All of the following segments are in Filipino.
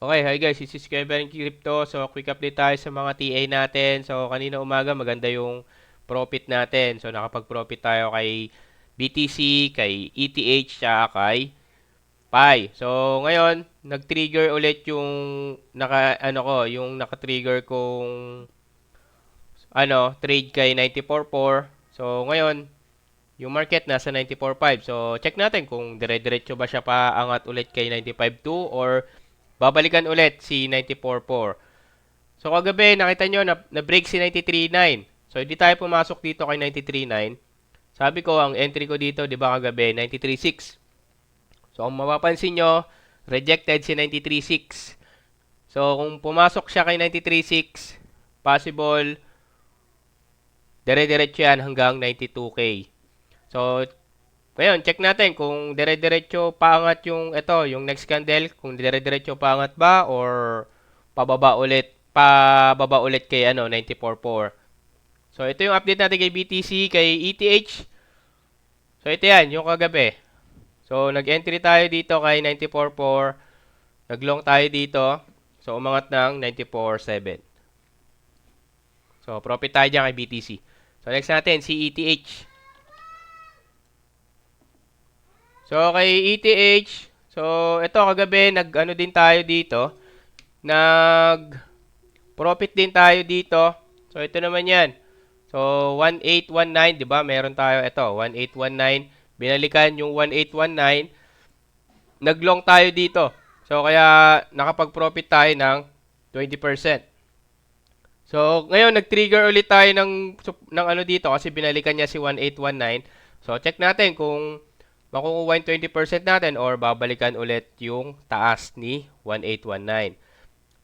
Okay, hi guys, this is Kevin Crypto. So, quick update tayo sa mga TA natin. So, kanina umaga maganda yung profit natin. So, nakapag-profit tayo kay BTC, kay ETH, tsaka kay Pi. So, ngayon, nag-trigger ulit yung yung naka-trigger kong trade kay 94.4. So, ngayon, yung market nasa 94.5. So, check natin kung dire-diretso ba siya paangat ulit kay 95.2 or babalikan ulit si 94.4. So, kagabi, nakita nyo, na-break si 93.9. So, hindi tayo pumasok dito kay 93.9. Sabi ko, ang entry ko dito, di ba kagabi, 93.6. So, kung mapapansin nyo, rejected si 93.6. So, kung pumasok siya kay 93.6, possible, dire-diretso yan hanggang 92K. So, ngayon, check natin kung dire-diretso paangat yung next candle, kung dire-diretso paangat ba or pababa ulit kay 94.4. So, ito yung update natin kay BTC, kay ETH. So, ito yan, yung kagabi. So, nag-entry tayo dito kay 94.4. Nag-long tayo dito. So, umangat ng 94.7. So, profit tayo dyan kay BTC. So, next natin, si ETH. So, kay ETH, so, ito kagabi, nag-ano din tayo dito. Nag-profit din tayo dito. So, ito naman yan. So, 1819, di ba? Meron tayo, ito, 1819. Binalikan yung 1819. Nag-long tayo dito. So, kaya nakapag-profit tayo ng 20%. So, ngayon, nag-trigger ulit tayo ng ano dito kasi binalikan niya si 1819. So, check natin kung makukuha yung 20% natin or babalikan ulit yung taas ni 1819.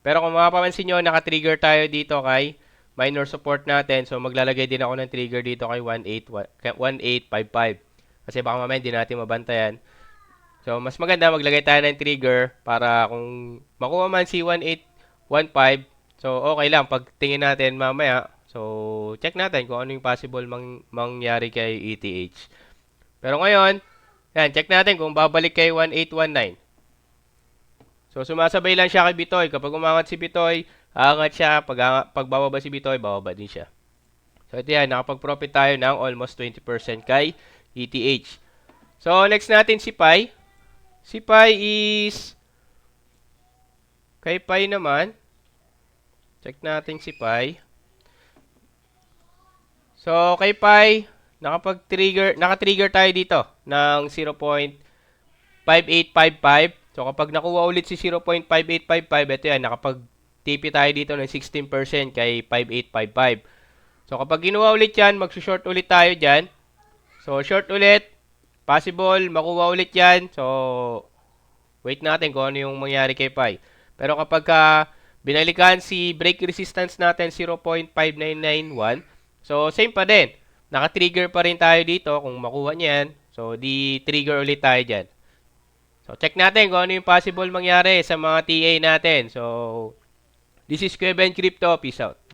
Pero kung mapapansin nyo, naka-trigger tayo dito kay minor support natin. So, maglalagay din ako ng trigger dito kay 1855. Kasi baka mamaya hindi natin mabantayan. So, mas maganda maglagay tayo ng trigger para kung makuha man si 1815, so okay lang. Pag tingin natin mamaya, so check natin kung ano yung possible mangyari kay ETH. Pero ngayon, yan, check natin kung babalik kay 1819. So, sumasabay lang siya kay Bitoy. Kapag umangat si Bitoy, aangat siya. Pag bababa si Bitoy, bababa din siya. So, ito yan. Nakapag-profit tayo ng almost 20% kay ETH. So, next natin si Pi. Si Pi is... Kay Pi naman. Check natin si Pi. So, kay Pi, naka-trigger tayo dito ng 0.5855. So, kapag nakuha ulit si 0.5855, ito yan, nakapag-TP tayo dito ng 16% kay 5855. So, kapag ginawa ulit yan, mag-short ulit tayo dyan. So, short ulit. Possible, makuha ulit yan. So, wait natin kung ano yung mangyari kay Pi. Pero kapag binalikan si break resistance natin 0.5991, so same pa din. Naka-trigger pa rin tayo dito kung makuha niyan. So, di trigger ulit tayo dyan. So, check natin kung ano yung possible mangyari sa mga TA natin. So, this is Kuya Ben Crypto. Peace out.